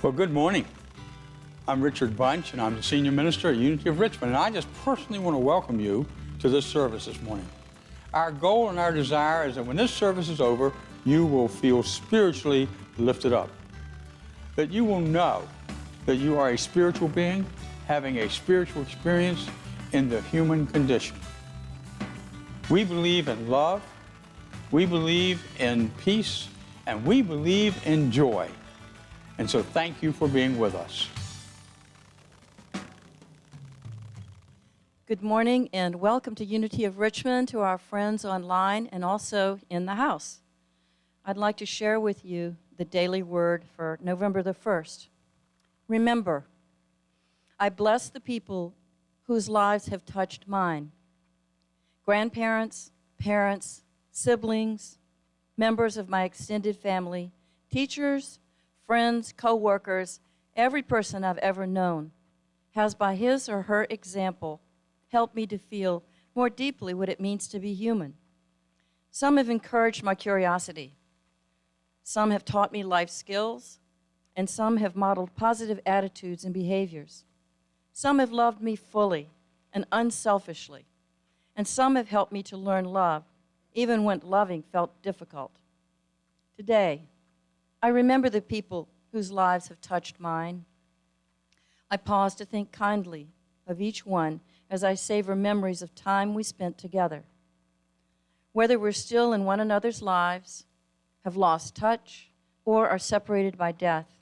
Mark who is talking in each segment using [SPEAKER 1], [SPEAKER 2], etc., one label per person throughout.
[SPEAKER 1] Well, good morning. I'm Richard Bunch, and I'm the Senior Minister at Unity of Richmond, and I just personally want to welcome you to this service this morning. Our goal and our desire is that when this service is over, you will feel spiritually lifted up, that you will know that you are a spiritual being having a spiritual experience in the human condition. We believe in love, we believe in peace, and we believe in joy. And so thank you for being with us.
[SPEAKER 2] Good morning and welcome to Unity of Richmond, to our friends online and also in the house. I'd like to share with you the daily word for November the 1st. Remember, I bless the people whose lives have touched mine. Grandparents, parents, siblings, members of my extended family, teachers, friends, co-workers, every person I've ever known has by his or her example helped me to feel more deeply what it means to be human. Some have encouraged my curiosity. Some have taught me life skills, and some have modeled positive attitudes and behaviors. Some have loved me fully and unselfishly, and some have helped me to learn love, even when loving felt difficult. Today, I remember the people whose lives have touched mine. I pause to think kindly of each one as I savor memories of time we spent together. Whether we're still in one another's lives, have lost touch, or are separated by death,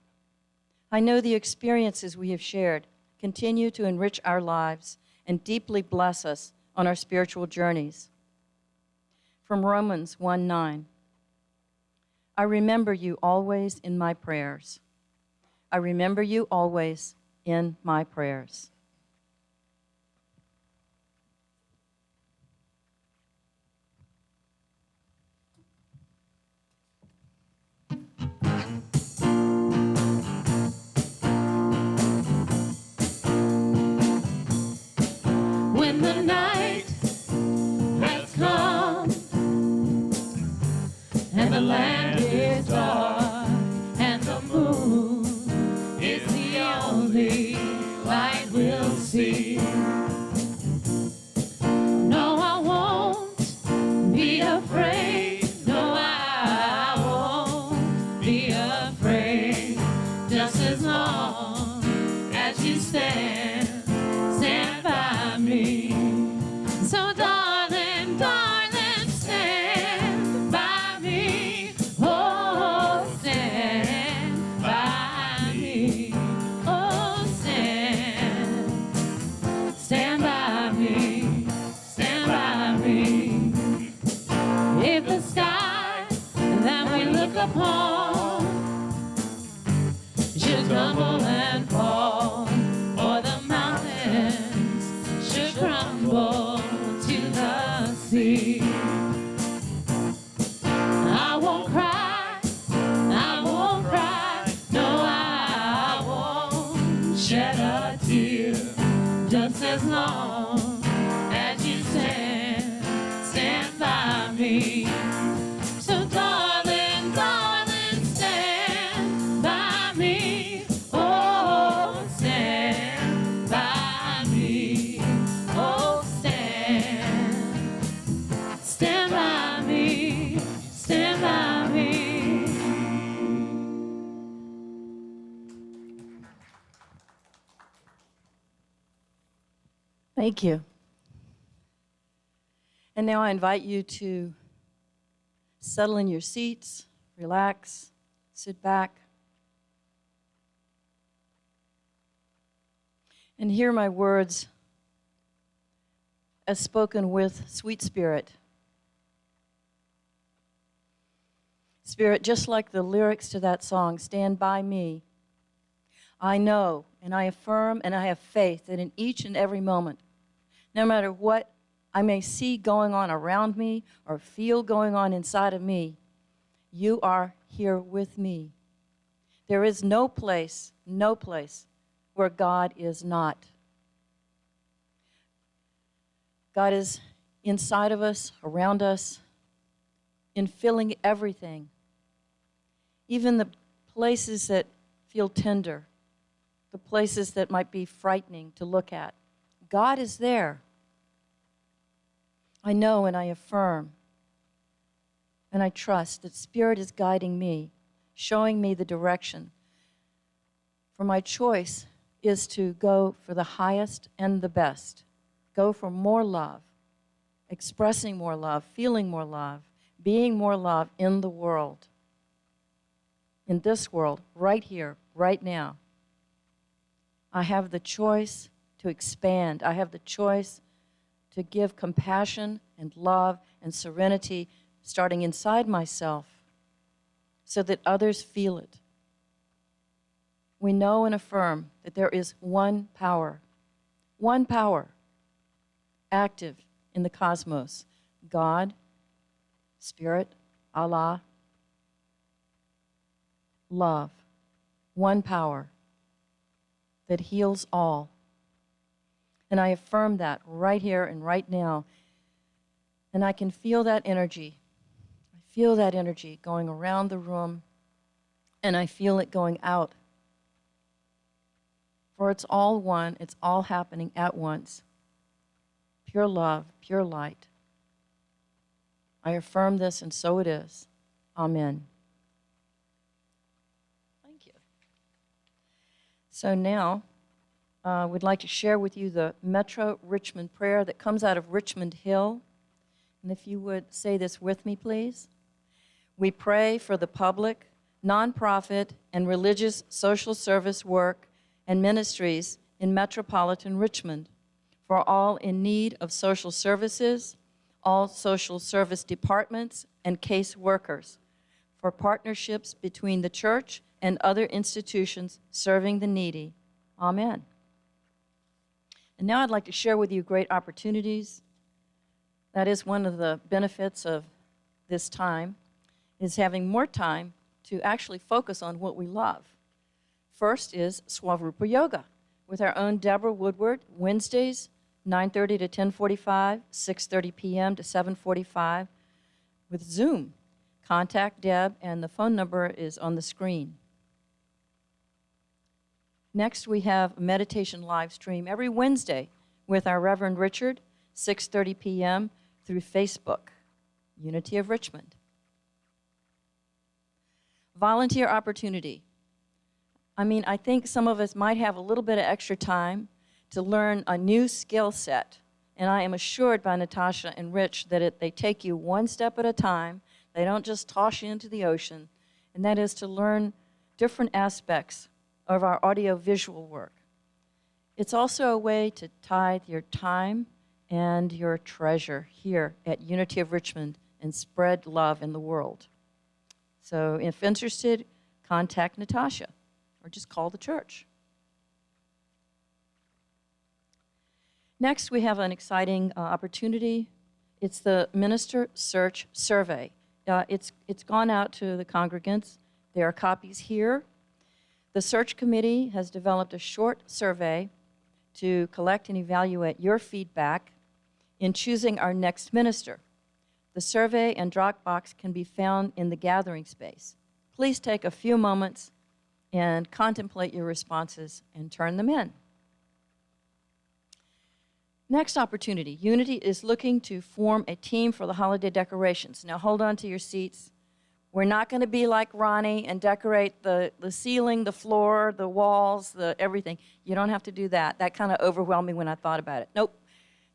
[SPEAKER 2] I know the experiences we have shared continue to enrich our lives and deeply bless us on our spiritual journeys. From Romans 1:9, I remember you always in my prayers. I remember you always in my prayers.
[SPEAKER 3] When the night has come and the land is dark and the moon is the only light we'll see, no, I won't be afraid. No, I won't be afraid. Just as long as you stand by me. So darling, darling, stand by me. Oh, stand by me. Oh, stand by me. Stand by me. If the sky that we look upon should crumble and fall, or the mountains should crumble to the sea, I won't cry, I won't cry, no, I won't shed a tear, just as long as you stand by me. So darling, darling, stand by me. Oh, stand by me. Oh, stand by me. Stand by me.
[SPEAKER 2] Thank you. And now I invite you to settle in your seats, relax, sit back, and hear my words as spoken with sweet spirit. Spirit, just like the lyrics to that song, Stand By Me, I know and I affirm and I have faith that in each and every moment, no matter what I may see going on around me or feel going on inside of me, you are here with me. There is no place where God is not. God is inside of us, around us, in filling everything. Even the places that feel tender, the places that might be frightening to look at. God is there. I know and I affirm and I trust that Spirit is guiding me, showing me the direction. For my choice is to go for the highest and the best, go for more love, expressing more love, feeling more love, being more love in the world, in this world, right here, right now. I have the choice to expand. I have the choice to give compassion and love and serenity starting inside myself so that others feel it. We know and affirm that there is one power active in the cosmos: God, Spirit, Allah, love, one power that heals all. And I affirm that right here and right now. And I can feel that energy. I feel that energy going around the room, and I feel it going out. For it's all one, it's all happening at once. Pure love, pure light. I affirm this, and so it is. Amen. Thank you. So now, we'd like to share with you the Metro Richmond prayer that comes out of Richmond Hill. And if you would say this with me, please. We pray for the public, nonprofit, and religious social service work and ministries in metropolitan Richmond, for all in need of social services, all social service departments, and case workers, for partnerships between the church and other institutions serving the needy. Amen. And now I'd like to share with you great opportunities. That is one of the benefits of this time, is having more time to actually focus on what we love. First is Swarupa Yoga with our own Deborah Woodward, Wednesdays, 9:30 to 10:45, 6:30 p.m. to 7:45 with Zoom. Contact Deb, and the phone number is on the screen. Next, we have a meditation live stream every Wednesday with our Reverend Richard, 6:30 p.m. through Facebook, Unity of Richmond. Volunteer opportunity. I think some of us might have a little bit of extra time to learn a new skill set. And I am assured by Natasha and Rich that they take you one step at a time. They don't just toss you into the ocean. And that is to learn different aspects of our audio-visual work. It's also a way to tithe your time and your treasure here at Unity of Richmond and spread love in the world. So if interested, contact Natasha or just call the church. Next, we have an exciting opportunity. It's the Minister Search Survey. It's gone out to the congregants. There are copies here. The search committee has developed a short survey to collect and evaluate your feedback in choosing our next minister. The survey and Dropbox can be found in the gathering space. Please take a few moments and contemplate your responses and turn them in. Next opportunity, Unity is looking to form a team for the holiday decorations. Now hold on to your seats. We're not going to be like Ronnie and decorate the ceiling, the floor, the walls, everything. You don't have to do that. That kind of overwhelmed me when I thought about it. Nope.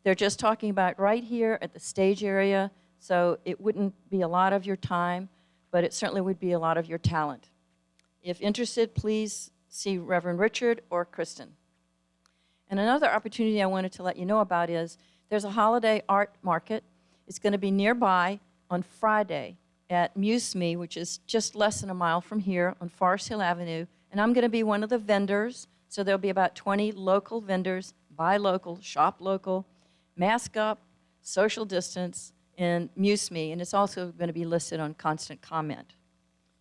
[SPEAKER 2] They're just talking about right here at the stage area, so it wouldn't be a lot of your time, but it certainly would be a lot of your talent. If interested, please see Reverend Richard or Kristen. And another opportunity I wanted to let you know about is there's a holiday art market. It's going to be nearby on Friday at MuseMe, which is just less than a mile from here on Forest Hill Avenue. And I'm going to be one of the vendors. So there'll be about 20 local vendors, buy local, shop local, mask up, social distance, and MuseMe. And it's also going to be listed on Constant Comment.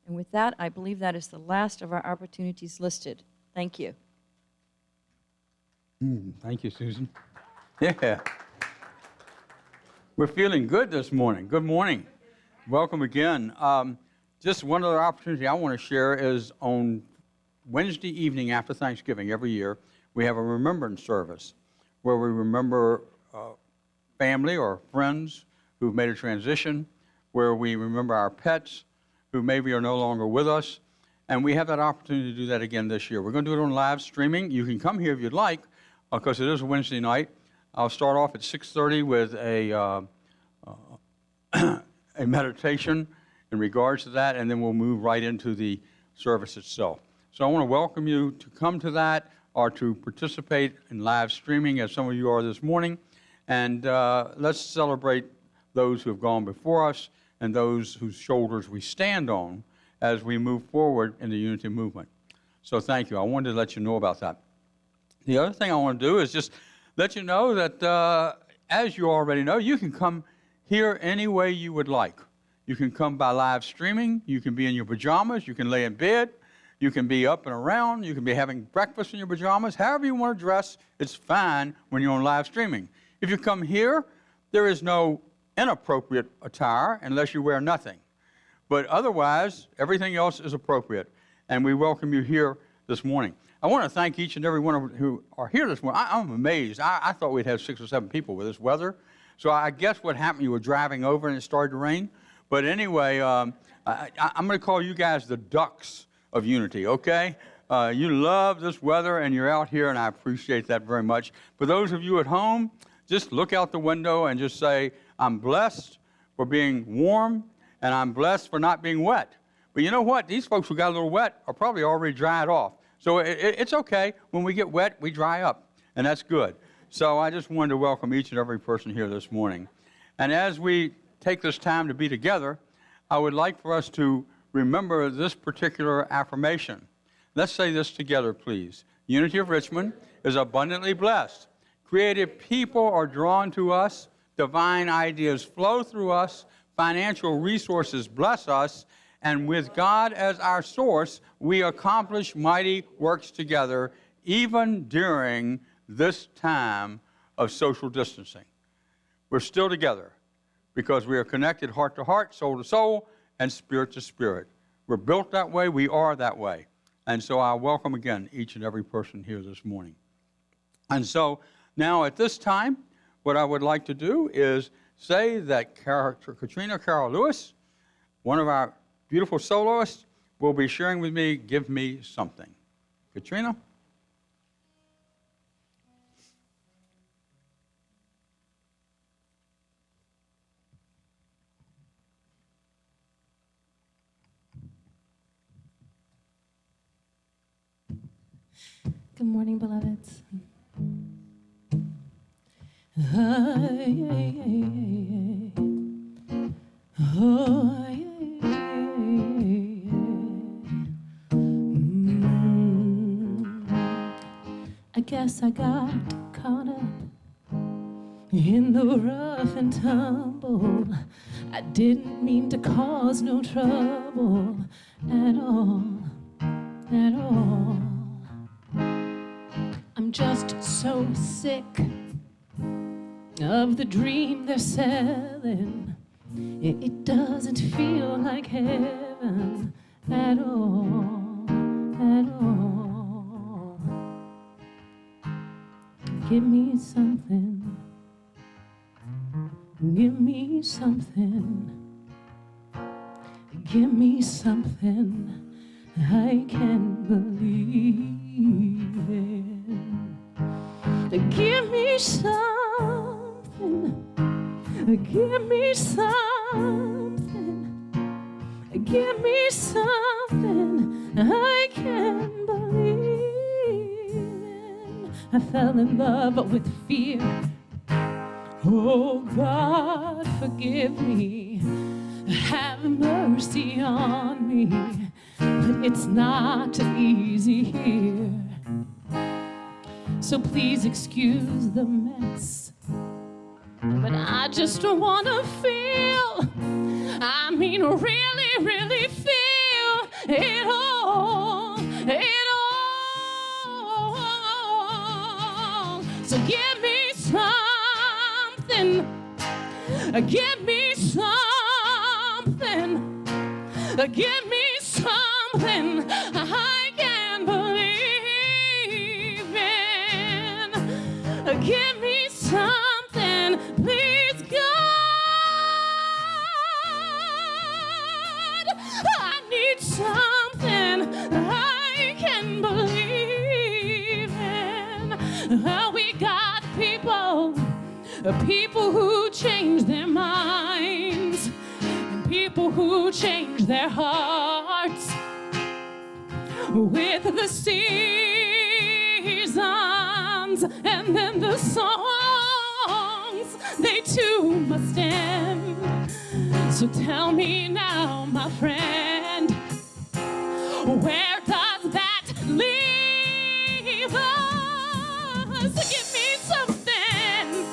[SPEAKER 2] And with that, I believe that is the last of our opportunities listed. Thank you.
[SPEAKER 1] Thank you, Susan. Yeah. We're feeling good this morning. Good morning. Welcome again. Just one other opportunity I want to share is on Wednesday evening after Thanksgiving every year, we have a remembrance service where we remember family or friends who've made a transition, where we remember our pets who maybe are no longer with us. And we have that opportunity to do that again this year. We're going to do it on live streaming. You can come here if you'd like, because it is a Wednesday night. I'll start off at 6:30 with a meditation in regards to that, and then we'll move right into the service itself. So I want to welcome you to come to that or to participate in live streaming, as some of you are this morning. And let's celebrate those who have gone before us and those whose shoulders we stand on as we move forward in the unity movement. So thank you. I wanted to let you know about that. The other thing I want to do is just let you know that, as you already know, you can come here any way you would like. You can come by live streaming. You can be in your pajamas. You can lay in bed. You can be up and around. You can be having breakfast in your pajamas. However you want to dress, it's fine when you're on live streaming. If you come here, there is no inappropriate attire unless you wear nothing. But otherwise, everything else is appropriate. And we welcome you here this morning. I want to thank each and every one of you who are here this morning. I'm amazed. I thought we'd have 6 or 7 people with this weather. So I guess what happened, you were driving over and it started to rain. But anyway, I'm going to call you guys the ducks of unity, okay? You love this weather and you're out here, and I appreciate that very much. For those of you at home, just look out the window and just say, I'm blessed for being warm, and I'm blessed for not being wet. But you know what? These folks who got a little wet are probably already dried off. So it's okay. When we get wet, we dry up, and that's good. So I just wanted to welcome each and every person here this morning. And as we take this time to be together, I would like for us to remember this particular affirmation. Let's say this together, please. Unity of Richmond is abundantly blessed. Creative people are drawn to us. Divine ideas flow through us. Financial resources bless us. And with God as our source, we accomplish mighty works together, even during this time of social distancing. We're still together because we are connected heart to heart, soul to soul, and spirit to spirit. We're built that way. We are that way. And so I welcome again each and every person here this morning. And so now at this time, what I would like to do is say that Katrina Carol Lewis, one of our beautiful soloists, will be sharing with me, Give Me Something. Katrina?
[SPEAKER 3] Good morning, beloveds. I guess I got caught up in the rough and tumble. I didn't mean to cause no trouble at all, at all. I'm just so sick of the dream they're selling. It doesn't feel like heaven at all, at all. Give me something, give me something, give me something I can believe in. Give me something, give me something, give me something I can believe in. I fell in love with fear. Oh God, forgive me, have mercy on me, but it's not easy here. So please excuse the mess, but I just want to feel, I mean really, really feel it all, it all. So give me something, give me something, give me something I can believe. Give me something, please, God. I need something I can believe in. We got people who change their minds, and people who change their hearts with the seasons, and then the songs, they too must end. So tell me now, my friend, where does that leave us? Give me something,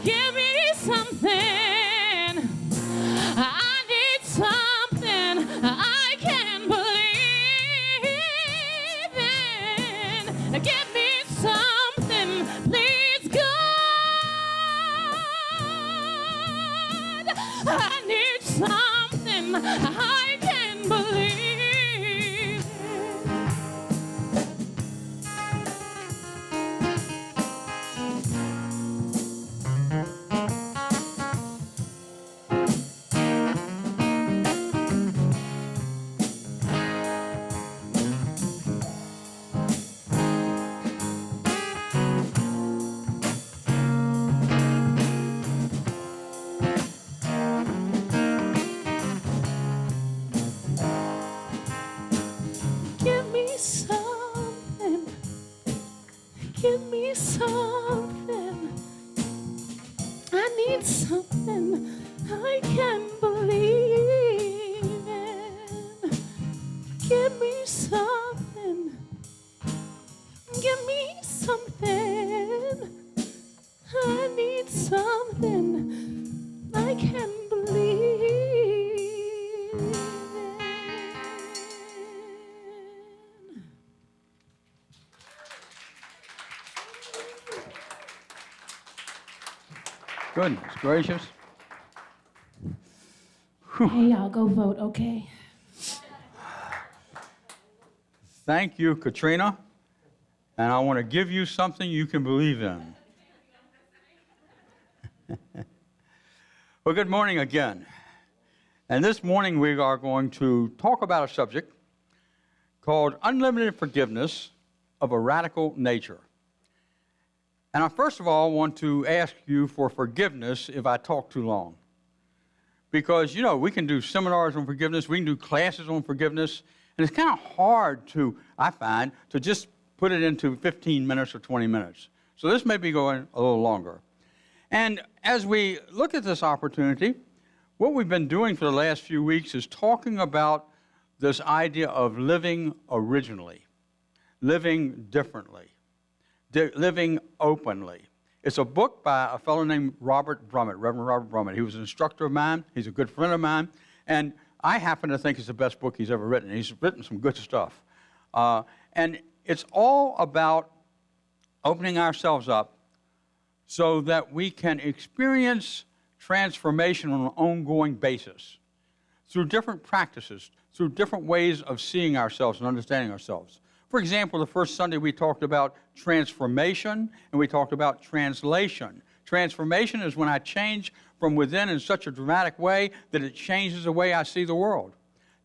[SPEAKER 3] give me something. I need something I can believe in. Give me something, please, God. I need something I can believe in. Give me something, give me something. I need something I can believe in. Give me something, give me something. I need something I can believe in.
[SPEAKER 1] Goodness gracious.
[SPEAKER 3] Hey, y'all, go vote, okay?
[SPEAKER 1] Thank you, Katrina. And I want to give you something you can believe in. Well, good morning again. And this morning we are going to talk about a subject called Unlimited Forgiveness of a Radical Nature. And I first of all want to ask you for forgiveness if I talk too long. Because, you know, we can do seminars on forgiveness, we can do classes on forgiveness, and it's kind of hard to, I find, to just put it into 15 minutes or 20 minutes. So this may be going a little longer. And as we look at this opportunity, what we've been doing for the last few weeks is talking about this idea of living originally, living differently, living openly. It's a book by a fellow named Robert Brummett, Reverend Robert Brummett. He was an instructor of mine. He's a good friend of mine. And I happen to think it's the best book he's ever written. He's written some good stuff. And it's all about opening ourselves up so that we can experience transformation on an ongoing basis through different practices, through different ways of seeing ourselves and understanding ourselves. For example, the first Sunday we talked about transformation and we talked about translation. Transformation is when I change from within in such a dramatic way that it changes the way I see the world.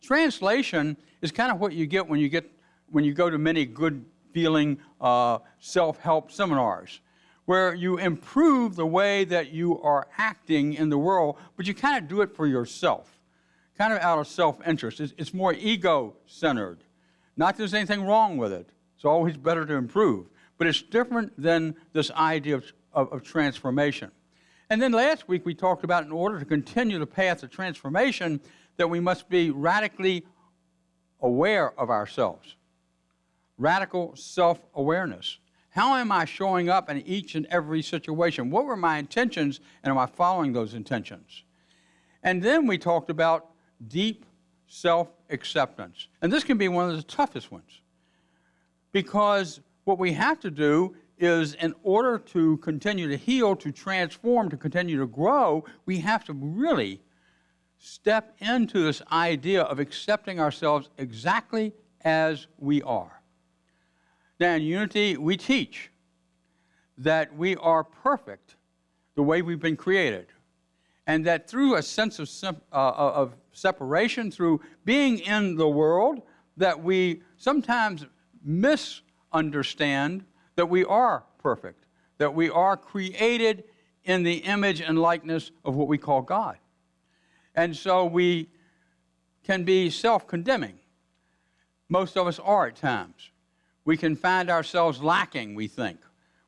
[SPEAKER 1] Translation is kind of what you get when you go to many good feeling self-help seminars, where you improve the way that you are acting in the world, but you kind of do it for yourself, kind of out of self-interest. It's more ego-centered. Not that there's anything wrong with it. It's always better to improve. But it's different than this idea of transformation. And then last week we talked about in order to continue the path of transformation that we must be radically aware of ourselves. Radical self-awareness. How am I showing up in each and every situation? What were my intentions, and am I following those intentions? And then we talked about deep self-acceptance. And this can be one of the toughest ones, because what we have to do is, in order to continue to heal, to transform, to continue to grow, we have to really step into this idea of accepting ourselves exactly as we are. Now, in Unity, we teach that we are perfect the way we've been created, and that through a sense of separation, through being in the world, that we sometimes misunderstand that we are perfect, that we are created in the image and likeness of what we call God. And so we can be self-condemning. Most of us are at times. We can find ourselves lacking, we think,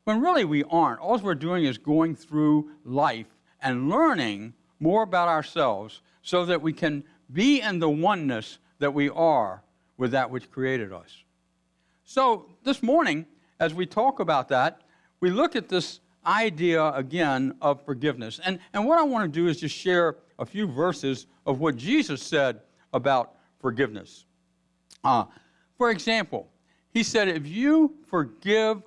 [SPEAKER 1] when really we aren't. All we're doing is going through life and learning more about ourselves so that we can be in the oneness that we are with that which created us. So this morning, as we talk about that, we look at this idea again of forgiveness. And what I want to do is just share a few verses of what Jesus said about forgiveness. For example, he said, if you forgive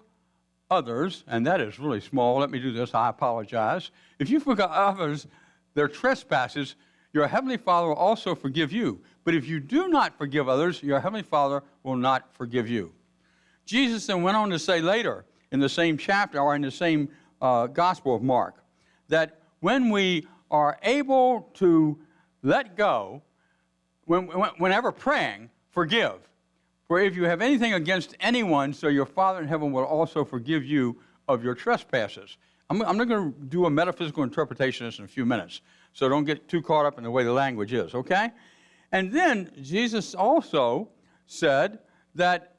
[SPEAKER 1] others, and that is really small, let me do this, I apologize. If you forgive others their trespasses, your heavenly Father will also forgive you. But if you do not forgive others, your heavenly Father will not forgive you. Jesus then went on to say later in the same chapter, or in the same Gospel of Mark, that when we are able to let go, whenever praying, forgive. For if you have anything against anyone, so your Father in heaven will also forgive you of your trespasses. I'm not going to do a metaphysical interpretation of this in a few minutes, so don't get too caught up in the way the language is, okay? And then Jesus also said that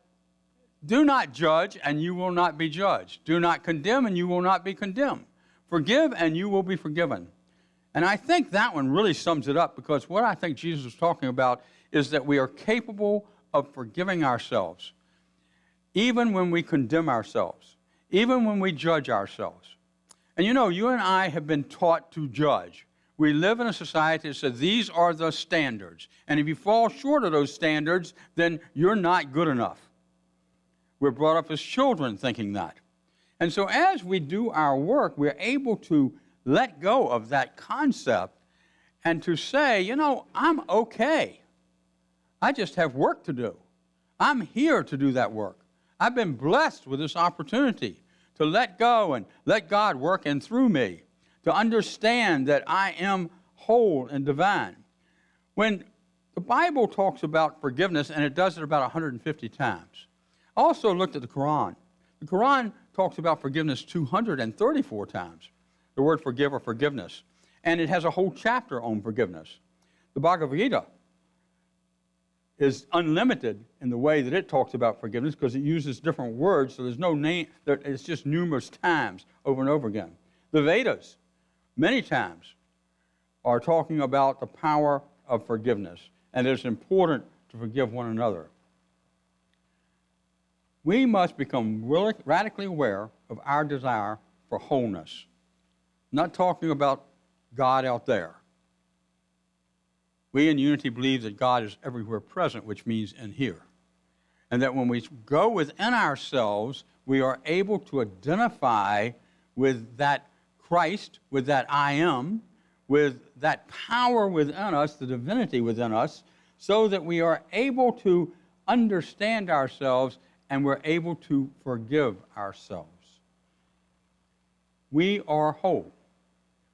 [SPEAKER 1] do not judge, and you will not be judged. Do not condemn, and you will not be condemned. Forgive, and you will be forgiven. And I think that one really sums it up, because what I think Jesus was talking about is that we are capable of forgiving ourselves, even when we condemn ourselves, even when we judge ourselves. And you know, you and I have been taught to judge. We live in a society that says these are the standards. And if you fall short of those standards, then you're not good enough. We're brought up as children thinking that. And so as we do our work, we're able to let go of that concept and to say, you know, I'm okay. I just have work to do. I'm here to do that work. I've been blessed with this opportunity to let go and let God work in through me, to understand that I am whole and divine. When the Bible talks about forgiveness, and it does it about 150 times. I also looked at the Quran. The Quran talks about forgiveness 234 times, the word forgive or forgiveness. And it has a whole chapter on forgiveness. The Bhagavad Gita is unlimited in the way that it talks about forgiveness because it uses different words, so there's no name, it's just numerous times over and over again. The Vedas, many times, are talking about the power of forgiveness, and it's important to forgive one another. We must become really radically aware of our desire for wholeness. I'm not talking about God out there. We in Unity believe that God is everywhere present, which means in here. And that when we go within ourselves, we are able to identify with that Christ, with that I am, with that power within us, the divinity within us, so that we are able to understand ourselves and we're able to forgive ourselves. We are whole.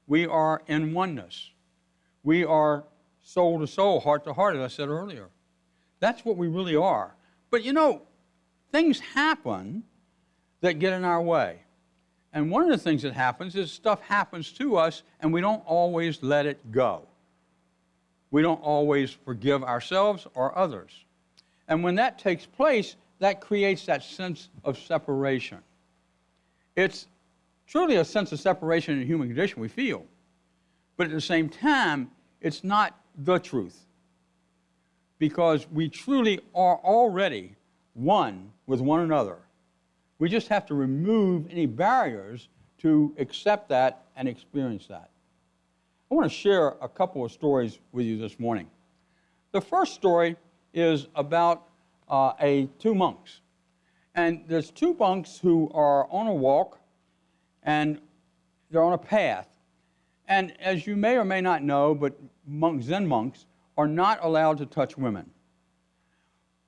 [SPEAKER 1] We are in oneness. We are soul to soul, heart to heart, as I said earlier. That's what we really are. But you know, things happen that get in our way. And one of the things that happens is stuff happens to us and we don't always let it go. We don't always forgive ourselves or others. And when that takes place, that creates that sense of separation. It's truly a sense of separation in the human condition we feel. But at the same time, it's not the truth, because we truly are already one with one another. We just have to remove any barriers to accept that and experience that. I want to share a couple of stories with you this morning. The first story is about two monks. And there's two monks who are on a walk, and they're on a path. And as you may or may not know, but Zen monks are not allowed to touch women.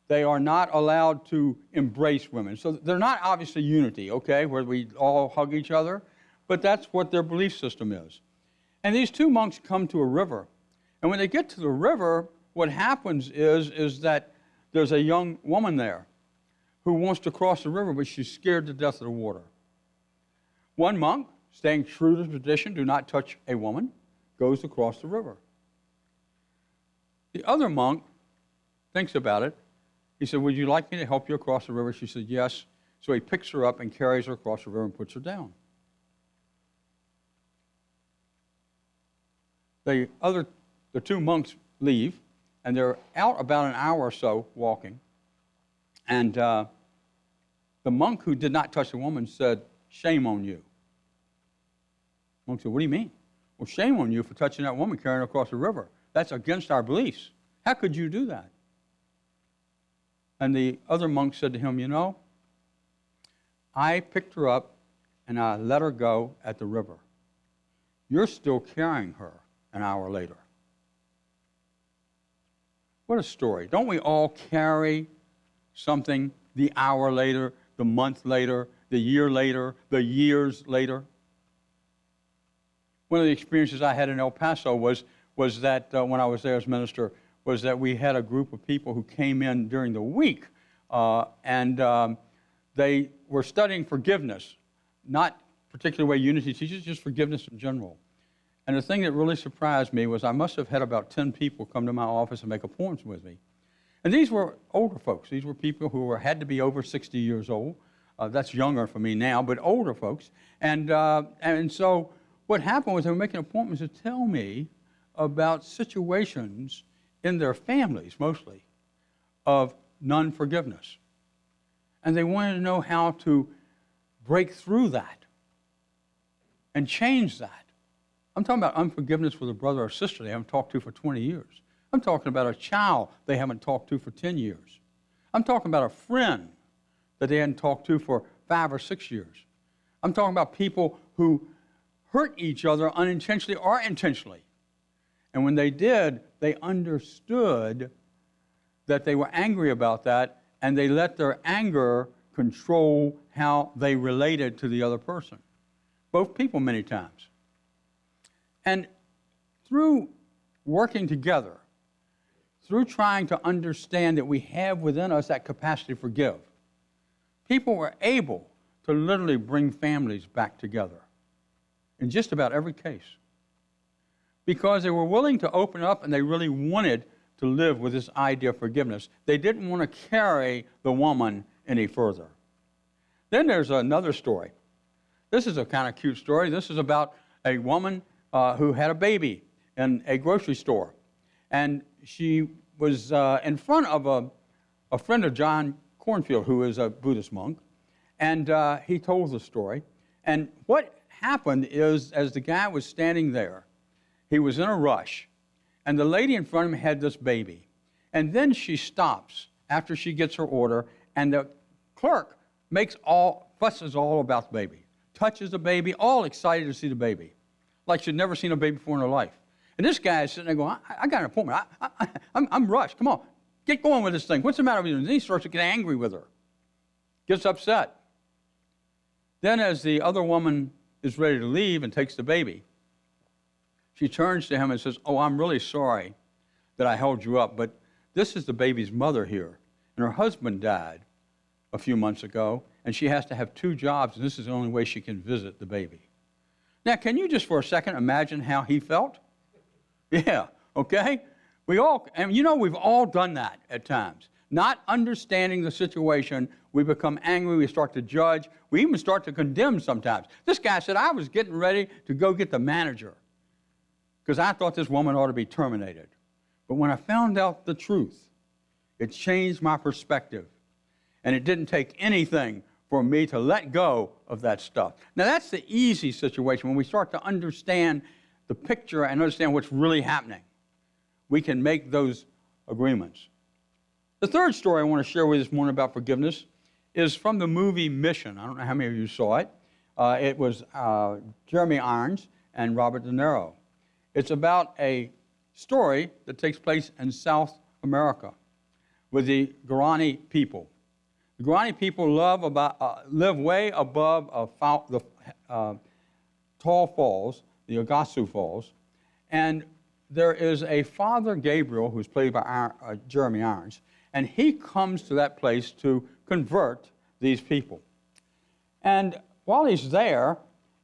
[SPEAKER 1] They are not allowed to embrace women. So they're not obviously unity, okay, where we all hug each other, but that's what their belief system is. And these two monks come to a river. And when they get to the river, what happens is that there's a young woman there who wants to cross the river, but she's scared to death of the water. One monk, staying true to tradition, do not touch a woman, goes across the river. The other monk thinks about it. He said, would you like me to help you across the river? She said, yes. So he picks her up and carries her across the river and puts her down. The two monks leave, and they're out about an hour or so walking. And the monk who did not touch the woman said, shame on you. The monk said, what do you mean? Well, shame on you for touching that woman, carrying her across the river. That's against our beliefs. How could you do that? And the other monk said to him, you know, I picked her up and I let her go at the river. You're still carrying her an hour later. What a story. Don't we all carry something the hour later, the month later, the year later, the years later? One of the experiences I had in El Paso was that when I was there as minister, was that we had a group of people who came in during the week, and they were studying forgiveness, not particularly the way Unity teaches, just forgiveness in general. And the thing that really surprised me was I must have had about 10 people come to my office and make appointments with me. And these were older folks. These were people who had to be over 60 years old. That's younger for me now, but older folks. And so what happened was they were making appointments to tell me about situations in their families, mostly, of non-forgiveness. And they wanted to know how to break through that and change that. I'm talking about unforgiveness with a brother or sister they haven't talked to for 20 years. I'm talking about a child they haven't talked to for 10 years. I'm talking about a friend that they hadn't talked to for 5 or 6 years. I'm talking about people who hurt each other unintentionally or intentionally. And when they did, they understood that they were angry about that, and they let their anger control how they related to the other person. Both people many times. And through working together, through trying to understand that we have within us that capacity to forgive, people were able to literally bring families back together in just about every case, because they were willing to open up and they really wanted to live with this idea of forgiveness. They didn't want to carry the woman any further. Then there's another story. This is a kind of cute story. This is about a woman who had a baby in a grocery store. And she was in front of a friend of John Cornfield, who is a Buddhist monk. And he told the story. And what happened is, as the guy was standing there, he was in a rush. And the lady in front of him had this baby. And then she stops after she gets her order, and the clerk fusses all about the baby, touches the baby, all excited to see the baby, like she'd never seen a baby before in her life. And this guy is sitting there going, I got an appointment. I'm rushed. Come on, get going with this thing. What's the matter with you? And then he starts to get angry with her, gets upset. Then as the other woman is ready to leave and takes the baby, she turns to him and says, oh, I'm really sorry that I held you up, but this is the baby's mother here, and her husband died a few months ago, and she has to have 2 jobs, and this is the only way she can visit the baby. Now, can you just for a second imagine how he felt? Yeah, okay? We've all done that at times. Not understanding the situation, we become angry, we start to judge, we even start to condemn sometimes. This guy said, I was getting ready to go get the manager because I thought this woman ought to be terminated. But when I found out the truth, it changed my perspective. And it didn't take anything for me to let go of that stuff. Now, that's the easy situation. When we start to understand the picture and understand what's really happening, we can make those agreements. The third story I want to share with you this morning about forgiveness is from the movie Mission. I don't know how many of you saw it. It was Jeremy Irons and Robert De Niro. It's about a story that takes place in South America, with the Guarani people. The Guarani people live way above the tall falls, the Iguazu Falls, and there is a Father Gabriel, who's played by Jeremy Irons, and he comes to that place to convert these people. And while he's there,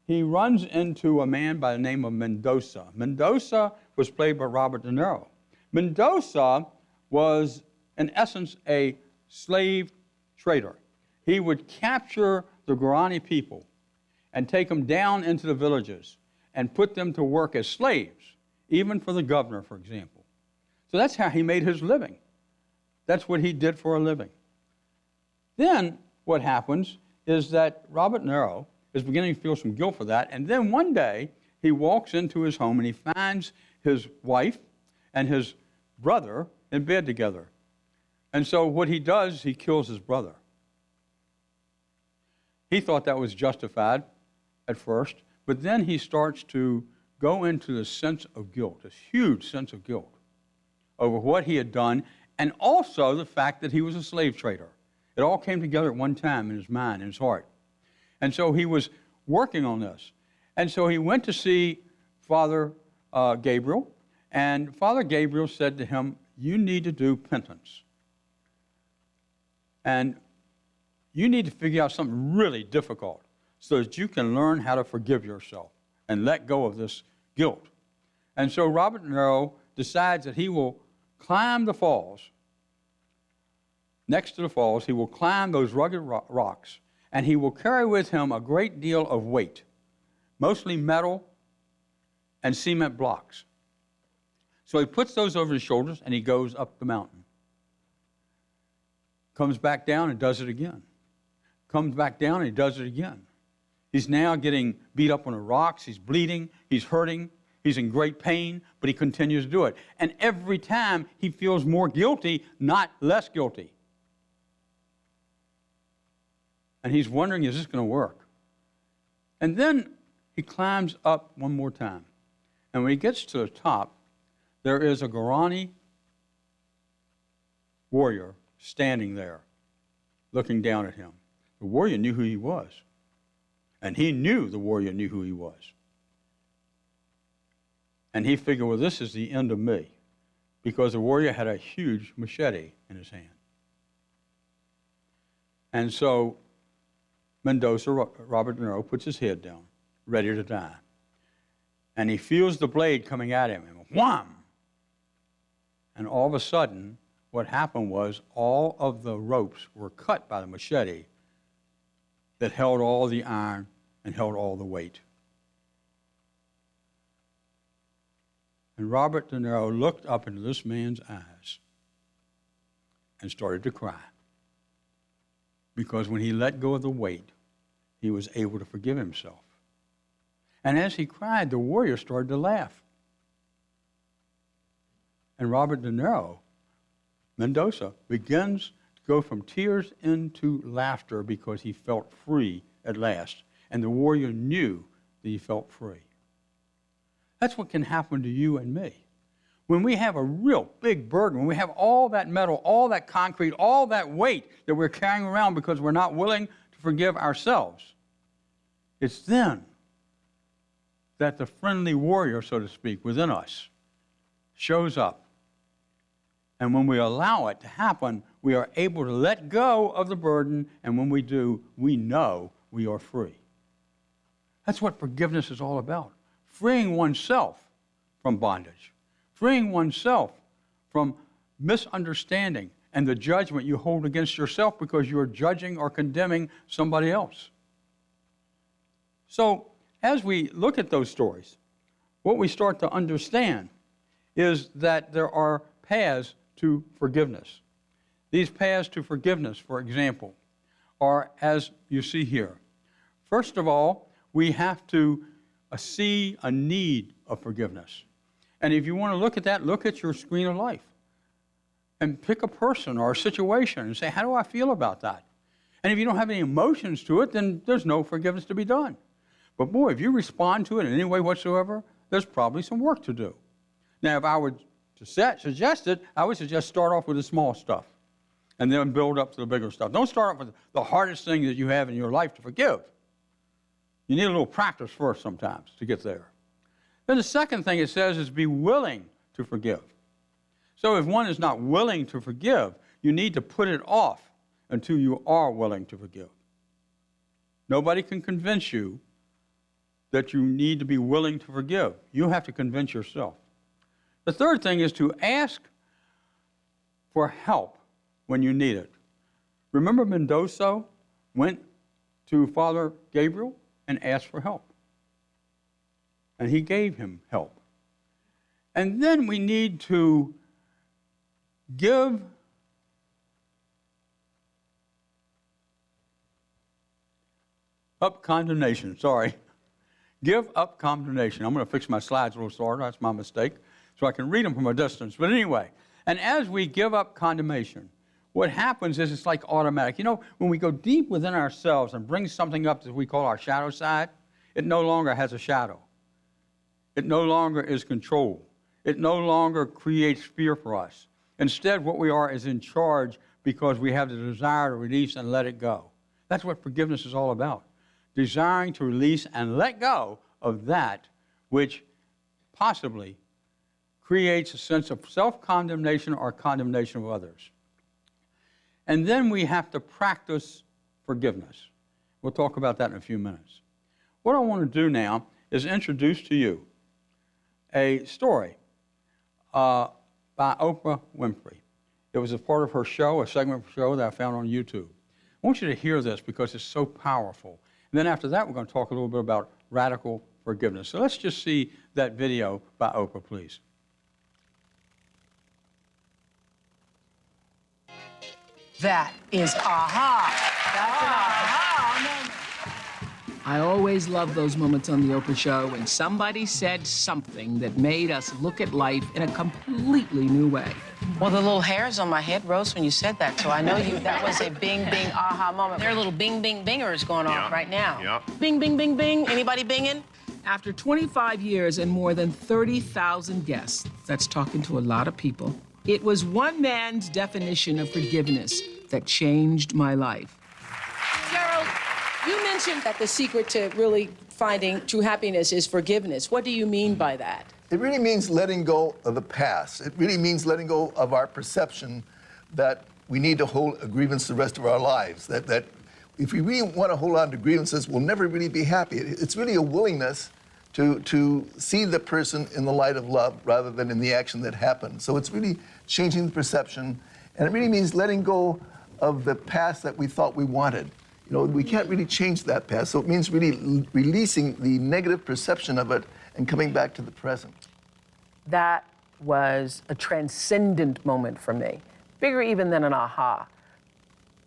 [SPEAKER 1] he runs into a man by the name of Mendoza. Mendoza was played by Robert De Niro. Mendoza was, in essence, a slave trader. He would capture the Guarani people and take them down into the villages and put them to work as slaves, even for the governor, for example. So that's how he made his living. That's what he did for a living. Then what happens is that Robert De Niro is beginning to feel some guilt for that, and then one day he walks into his home and he finds his wife and his brother in bed together. And so what he does, he kills his brother. He thought that was justified at first, but then he starts to go into the sense of guilt, this huge sense of guilt over what he had done, and also the fact that he was a slave trader. It all came together at one time in his mind, in his heart. And so he was working on this. And so he went to see Father Gabriel, and Father Gabriel said to him, "You need to do penance. And you need to figure out something really difficult so that you can learn how to forgive yourself and let go of this guilt." And so Robert De Niro decides that he will climb the falls. Next to the falls, he will climb those rugged rocks, and he will carry with him a great deal of weight, mostly metal and cement blocks. So he puts those over his shoulders, and he goes up the mountain. Comes back down and does it again. Comes back down and he does it again. He's now getting beat up on the rocks. He's bleeding. He's hurting. He's in great pain, but he continues to do it. And every time he feels more guilty, not less guilty. And he's wondering, is this going to work? And then he climbs up one more time. And when he gets to the top, there is a Guarani warrior standing there, looking down at him. The warrior knew who he was. And he knew the warrior knew who he was. And he figured, well, this is the end of me, because the warrior had a huge machete in his hand. And so Mendoza, Robert De Niro, puts his head down, ready to die. And he feels the blade coming at him, and wham! And all of a sudden, what happened was all of the ropes were cut by the machete that held all the iron and held all the weight. And Robert De Niro looked up into this man's eyes and started to cry. Because when he let go of the weight, he was able to forgive himself. And as he cried, the warrior started to laugh. And Robert De Niro, Mendoza, begins to go from tears into laughter because he felt free at last. And the warrior knew that he felt free. That's what can happen to you and me. When we have a real big burden, when we have all that metal, all that concrete, all that weight that we're carrying around because we're not willing to forgive ourselves, it's then that the friendly warrior, so to speak, within us shows up. And when we allow it to happen, we are able to let go of the burden, and when we do, we know we are free. That's what forgiveness is all about. Freeing oneself from bondage. Freeing oneself from misunderstanding and the judgment you hold against yourself because you are judging or condemning somebody else. So, as we look at those stories, what we start to understand is that there are paths to forgiveness. These paths to forgiveness, for example, are as you see here. First of all, we have to see a need of forgiveness. And if you want to look at that, look at your screen of life and pick a person or a situation and say, how do I feel about that? And if you don't have any emotions to it, then there's no forgiveness to be done. But boy, if you respond to it in any way whatsoever, there's probably some work to do. Now, if I were to suggest it, I would suggest start off with the small stuff. and then build up to the bigger stuff. Don't start with the hardest thing that you have in your life to forgive. You need a little practice first sometimes to get there. Then the second thing it says is be willing to forgive. So if one is not willing to forgive, you need to put it off until you are willing to forgive. Nobody can convince you that you need to be willing to forgive. You have to convince yourself. The third thing is to ask for help when you need it. Remember Mendoza went to Father Gabriel and asked for help. And he gave him help. And then we need to give up condemnation. Sorry. Give up condemnation. I'm going to fix my slides a little shorter. That's my mistake. So I can read them from a distance. But anyway, and as we give up condemnation, what happens is it's like automatic. You know, when we go deep within ourselves and bring something up that we call our shadow side, it no longer has a shadow. It no longer is control. It no longer creates fear for us. Instead, what we are is in charge because we have the desire to release and let it go. That's what forgiveness is all about. Desiring to release and let go of that which possibly creates a sense of self-condemnation or condemnation of others. And then we have to practice forgiveness. We'll talk about that in a few minutes. What I want to do now is introduce to you a story by Oprah Winfrey. It was a part of her show, a segment of her show that I found on YouTube. I want you to hear this because it's so powerful. And then after that, we're going to talk a little bit about radical forgiveness. So let's just see that video by Oprah, please.
[SPEAKER 4] That is aha. That's an aha moment. I always love those moments on the Oprah Show when somebody said something that made us look at life in a completely new way.
[SPEAKER 5] Well, the little hairs on my head rose when you said that, so I know that was a bing, bing, aha moment. There are little bing, bing, bingers going on right now.
[SPEAKER 6] Yeah.
[SPEAKER 5] Bing, bing, bing, bing. Anybody binging?
[SPEAKER 4] After 25 years and more than 30,000 guests, that's talking to a lot of people, it was one man's definition of forgiveness that changed my life.
[SPEAKER 7] Gerald, you mentioned that the secret to really finding true happiness is forgiveness. What do you mean by that?
[SPEAKER 8] It really means letting go of the past. It really means letting go of our perception that we need to hold a grievance the rest of our lives, that if we really want to hold on to grievances, we'll never really be happy. It's really a willingness to see the person in the light of love rather than in the action that happened. So it's really changing the perception, and it really means letting go of the past that we thought we wanted. You know, we can't really change that past, so it means really releasing the negative perception of it and coming back to the present.
[SPEAKER 5] That was a transcendent moment for me, bigger even than an aha.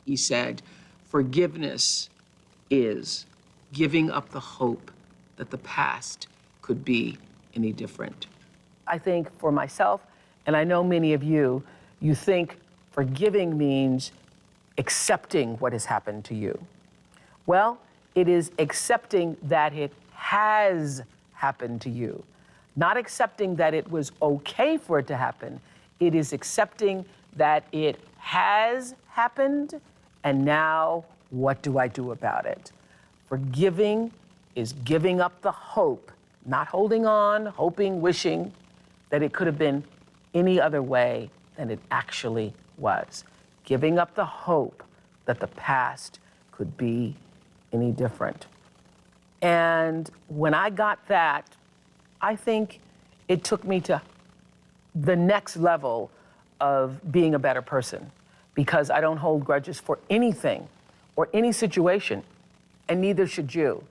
[SPEAKER 4] He said, forgiveness is giving up the hope that the past could be any different.
[SPEAKER 5] I think for myself, and I know many of you, you think forgiving means accepting what has happened to you. Well, it is accepting that it has happened to you. Not accepting that it was okay for it to happen. It is accepting that it has happened, and now what do I do about it? Forgiving is giving up the hope, not holding on, hoping, wishing that it could have been any other way than it actually was. Giving up the hope that the past could be any different. And when I got that, I think it took me to the next level of being a better person, because I don't hold grudges for anything or any situation, and neither should you.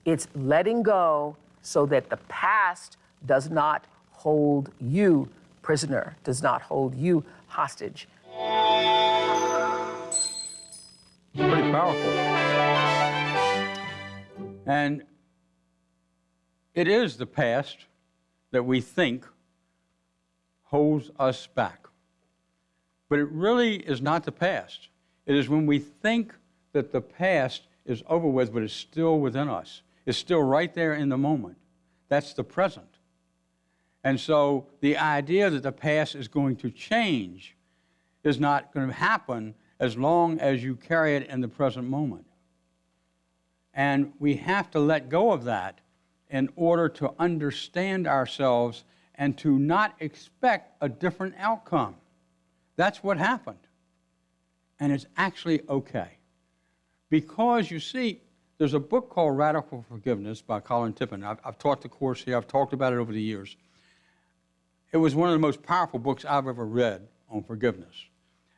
[SPEAKER 5] It's letting go so that the past does not hold you prisoner, does not hold you hostage.
[SPEAKER 1] Pretty powerful. And it is the past that we think holds us back. But it really is not the past. It is when we think that the past is over with, but it's still within us. It's still right there in the moment. That's the present. And so the idea that the past is going to change is not going to happen as long as you carry it in the present moment. And we have to let go of that in order to understand ourselves and to not expect a different outcome. That's what happened. And it's actually okay. Because you see, there's a book called Radical Forgiveness by Colin Tippin. I've taught the course here. I've talked about it over the years. It was one of the most powerful books I've ever read on forgiveness.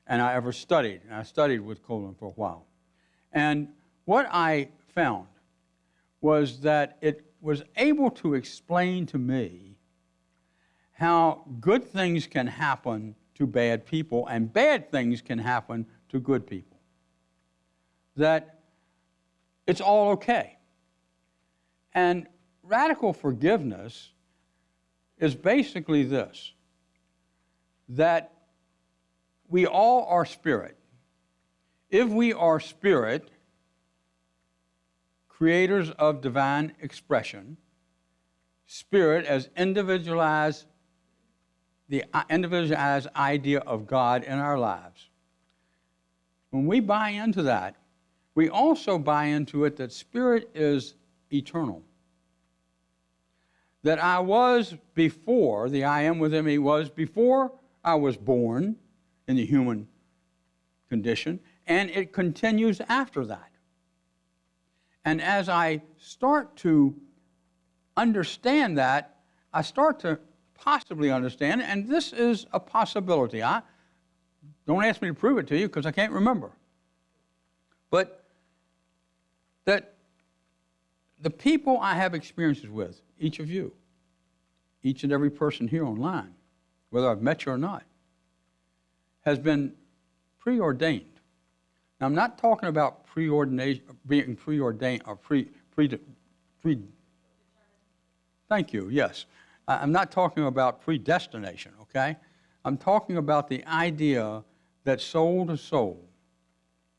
[SPEAKER 1] And I ever studied. And I studied with Colin for a while. And what I found was that it was able to explain to me how good things can happen to bad people and bad things can happen to good people. That it's all okay. And radical forgiveness is basically this, that we all are spirit. If we are spirit, creators of divine expression, spirit as the individualized idea of God in our lives. When we buy into that, we also buy into it that spirit is eternal. That I was before, the I am within me was before I was born in the human condition, and it continues after that. And as I start to understand that, I start to possibly understand, and this is a possibility. Don't ask me to prove it to you because I can't remember. But that the people I have experiences with, each of you, each and every person here online, whether I've met you or not, has been preordained. Now, I'm not talking about preordination, being preordained or thank you, yes. I'm not talking about predestination, okay? I'm talking about the idea that soul to soul,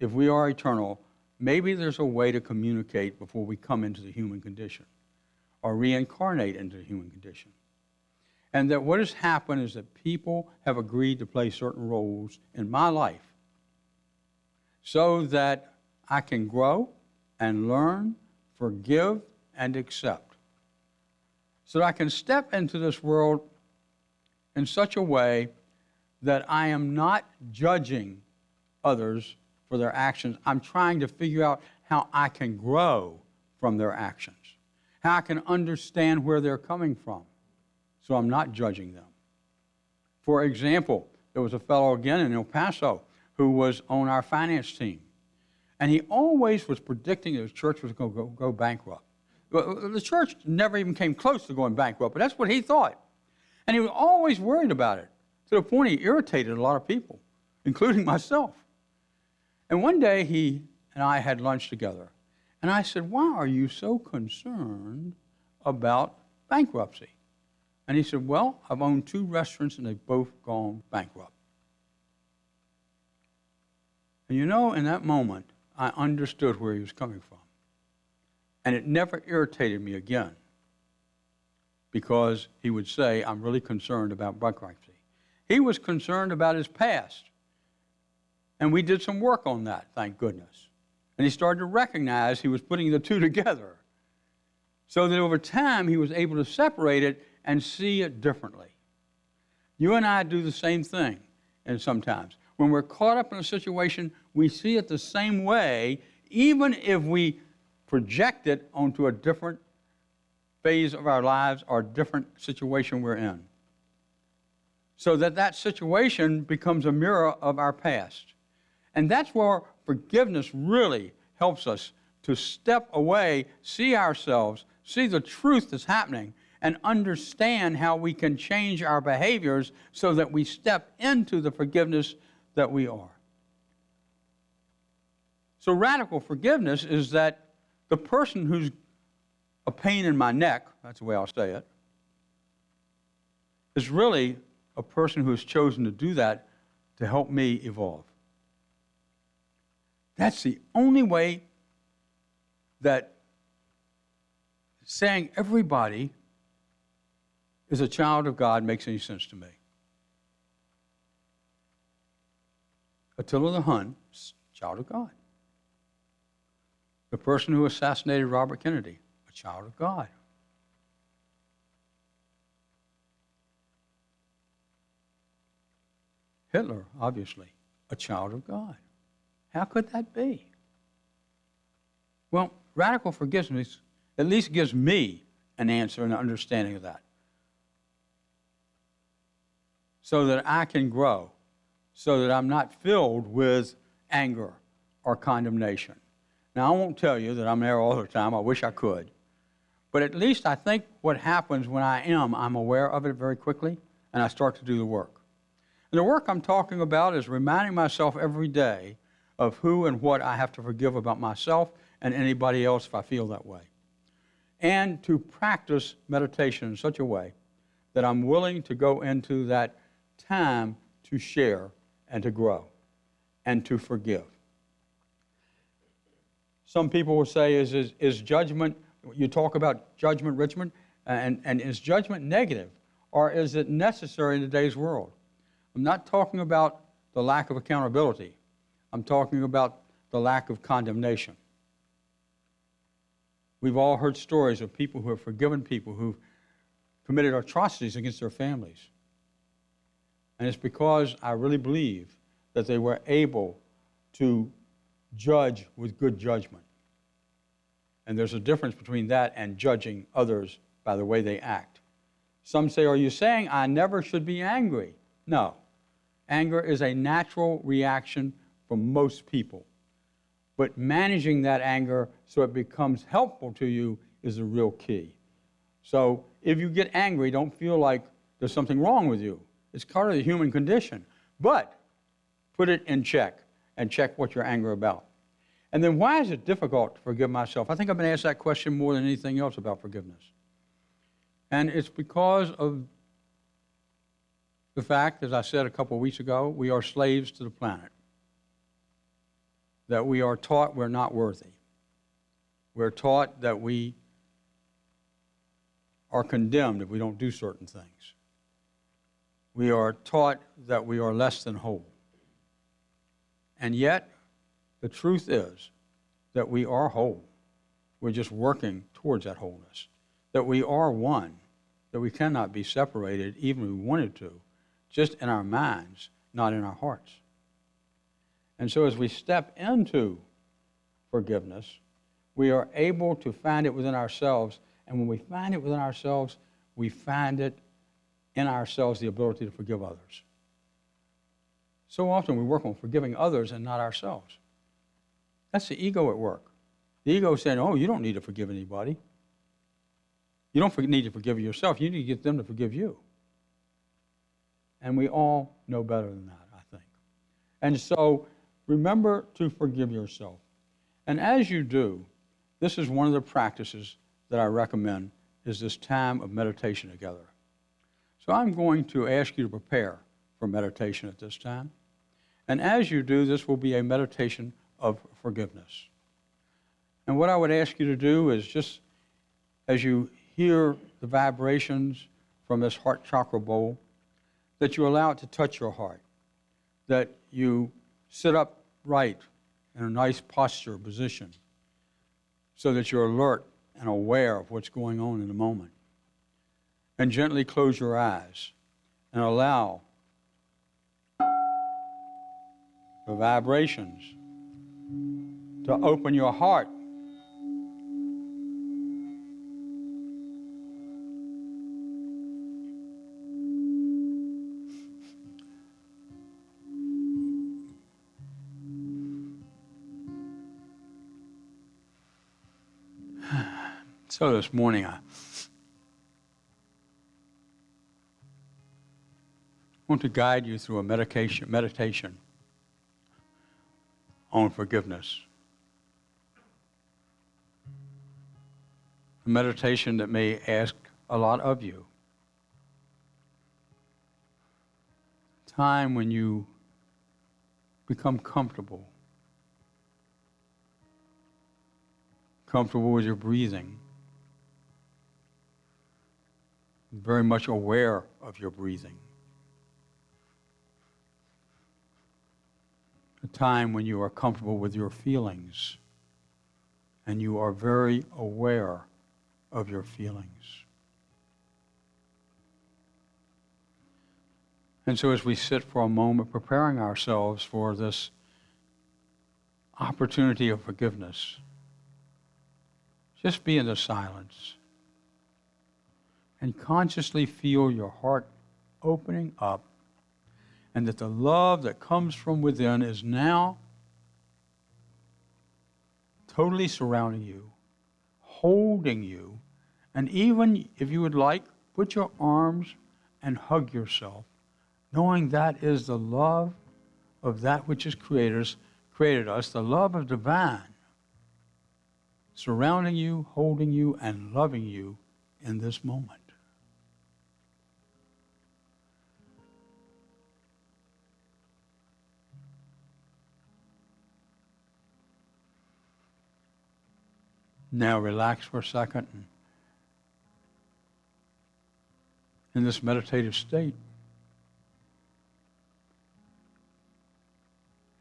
[SPEAKER 1] if we are eternal, maybe there's a way to communicate before we come into the human condition or reincarnate into the human condition. And that what has happened is that people have agreed to play certain roles in my life so that I can grow and learn, forgive, and accept. So that I can step into this world in such a way that I am not judging others for their actions. I'm trying to figure out how I can grow from their actions, how I can understand where they're coming from, so I'm not judging them. For example, there was a fellow again in El Paso who was on our finance team, and he always was predicting that his church was going to go bankrupt. The church never even came close to going bankrupt, but that's what he thought. And he was always worried about it, to the point he irritated a lot of people, including myself. And one day he and I had lunch together, and I said, "Why are you so concerned about bankruptcy?" And he said, "Well, I've owned 2 restaurants and they've both gone bankrupt." And you know, in that moment, I understood where he was coming from. And it never irritated me again because he would say, "I'm really concerned about bankruptcy." He was concerned about his past. And we did some work on that, thank goodness. And he started to recognize he was putting the 2 together so that over time he was able to separate it and see it differently. You and I do the same thing, and sometimes. When we're caught up in a situation, we see it the same way, even if we project it onto a different phase of our lives or different situation we're in. So that situation becomes a mirror of our past. And that's where forgiveness really helps us to step away, see ourselves, see the truth that's happening, and understand how we can change our behaviors so that we step into the forgiveness that we are. So radical forgiveness is that the person who's a pain in my neck, that's the way I'll say it, is really a person who has chosen to do that to help me evolve. That's the only way that saying everybody is a child of God makes any sense to me. Attila the Hun, child of God. The person who assassinated Robert Kennedy, a child of God. Hitler, obviously, a child of God. How could that be? Well, radical forgiveness at least gives me an answer and an understanding of that, so that I can grow, so that I'm not filled with anger or condemnation. Now, I won't tell you that I'm there all the time. I wish I could. But at least I think what happens when I'm aware of it very quickly, and I start to do the work. And the work I'm talking about is reminding myself every day of who and what I have to forgive about myself and anybody else if I feel that way. And to practice meditation in such a way that I'm willing to go into that time to share and to grow and to forgive. Some people will say, is judgment, you talk about judgment, Richmond, and is judgment negative, or is it necessary in today's world? I'm not talking about the lack of accountability. I'm talking about the lack of condemnation. We've all heard stories of people who have forgiven people who've committed atrocities against their families. And it's because I really believe that they were able to judge with good judgment. And there's a difference between that and judging others by the way they act. Some say, are you saying I never should be angry? No. Anger is a natural reaction for most people. But managing that anger so it becomes helpful to you is the real key. So if you get angry, don't feel like there's something wrong with you. It's part of the human condition. But put it in check and check what you're angry about. And then why is it difficult to forgive myself? I think I've been asked that question more than anything else about forgiveness. And it's because of the fact, as I said a couple of weeks ago, we are slaves to the planet. That we are taught we're not worthy. We're taught that we are condemned if we don't do certain things. We are taught that we are less than whole. And yet, the truth is that we are whole. We're just working towards that wholeness. That we are one, that we cannot be separated even if we wanted to, just in our minds, not in our hearts. And so as we step into forgiveness, we are able to find it within ourselves. And when we find it within ourselves, we find it in ourselves the ability to forgive others. So often we work on forgiving others and not ourselves. That's the ego at work. The ego is saying, oh, you don't need to forgive anybody. You don't need to forgive yourself. You need to get them to forgive you. And we all know better than that, I think. And so remember to forgive yourself. And as you do, this is one of the practices that I recommend, is this time of meditation together. So I'm going to ask you to prepare for meditation at this time. And as you do, this will be a meditation of forgiveness. And what I would ask you to do is just as you hear the vibrations from this heart chakra bowl, that you allow it to touch your heart, that you sit up right in a nice posture position so that you're alert and aware of what's going on in the moment. And gently close your eyes and allow the vibrations to open your heart. So this morning, I want to guide you through a meditation on forgiveness. A meditation that may ask a lot of you. Time when you become comfortable with your breathing, very much aware of your breathing. a time when you are comfortable with your feelings and you are very aware of your feelings. And so as we sit for a moment preparing ourselves for this opportunity of forgiveness, just be in the silence and consciously feel your heart opening up, and that the love that comes from within is now totally surrounding you, holding you, and even if you would like, put your arms and hug yourself, knowing that is the love of that which has created us, the love of divine, surrounding you, holding you, and loving you in this moment. Now relax for a second. In this meditative state,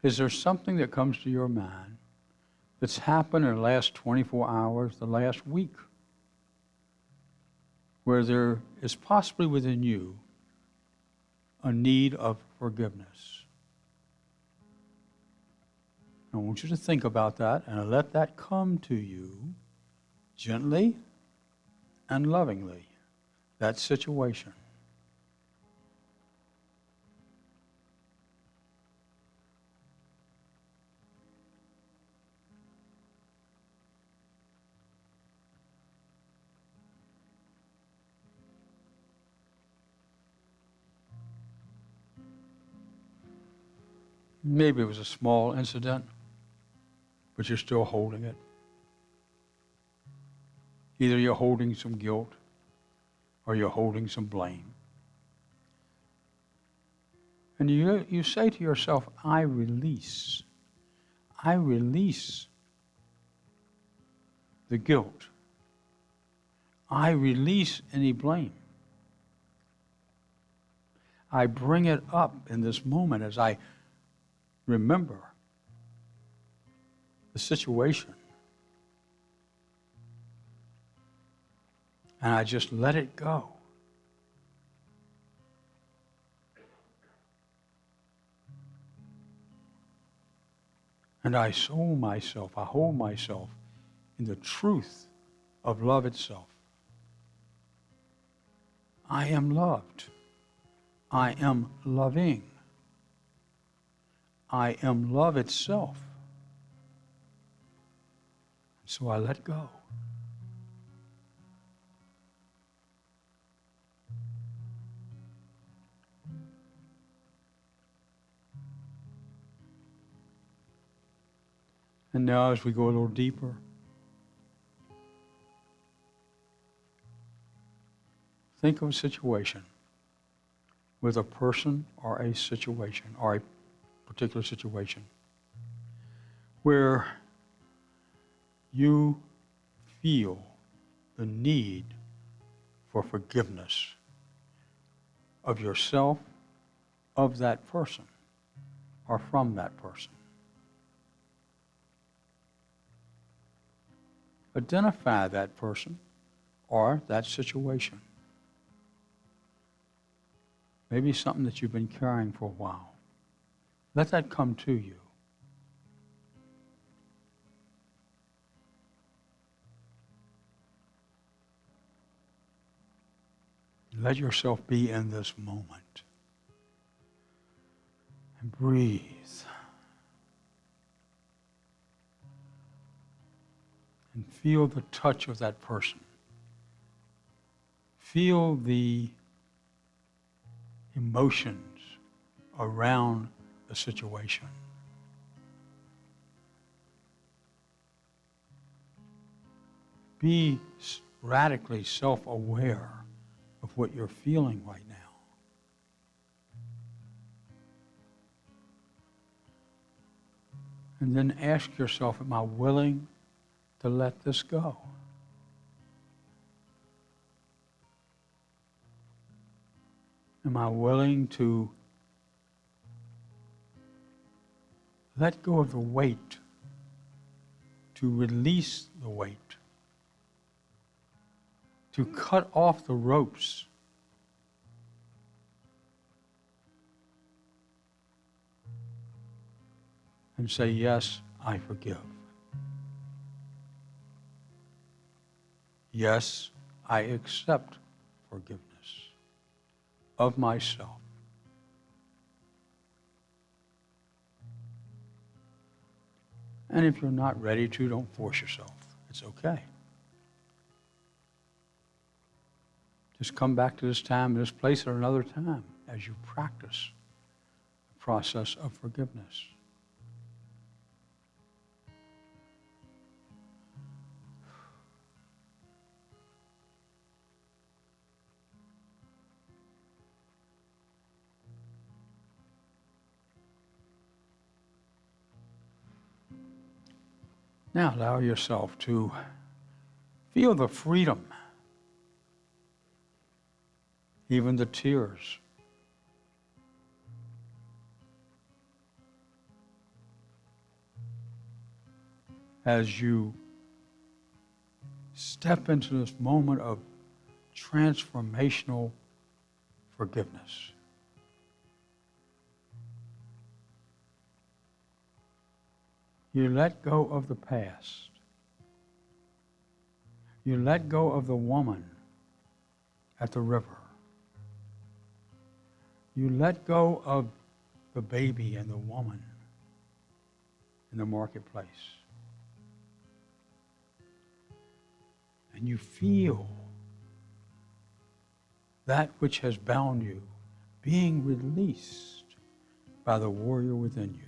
[SPEAKER 1] is there something that comes to your mind that's happened in the last 24 hours, the last week, where there is possibly within you a need of forgiveness? I want you to think about that and let that come to you gently and lovingly, that situation. Maybe it was a small incident, but you're still holding it. Either you're holding some guilt or you're holding some blame. And you say to yourself, I release the guilt. I release any blame. I bring it up in this moment as I remember the situation. And I just let it go. And I hold myself in the truth of love itself. I am loved. I am loving. I am love itself. So I let go. And now as we go a little deeper, think of a situation with a person or a situation or a particular situation where you feel the need for forgiveness of yourself, of that person, or from that person. Identify that person or that situation. Maybe something that you've been carrying for a while. Let that come to you. Let yourself be in this moment. And breathe. And feel the touch of that person. Feel the emotions around the situation. Be radically self-aware of what you're feeling right now. And then ask yourself, am I willing to let this go? Am I willing to let go of the weight, to release the weight, to cut off the ropes. And say, yes, I forgive. Yes, I accept forgiveness of myself. And if you're not ready to, don't force yourself. It's okay. Just come back to this time, this place at another time as you practice the process of forgiveness. Now allow yourself to feel the freedom, even the tears. As you step into this moment of transformational forgiveness. You let go of the past. You let go of the woman at the river. You let go of the baby and the woman in the marketplace. And you feel that which has bound you being released by the warrior within you.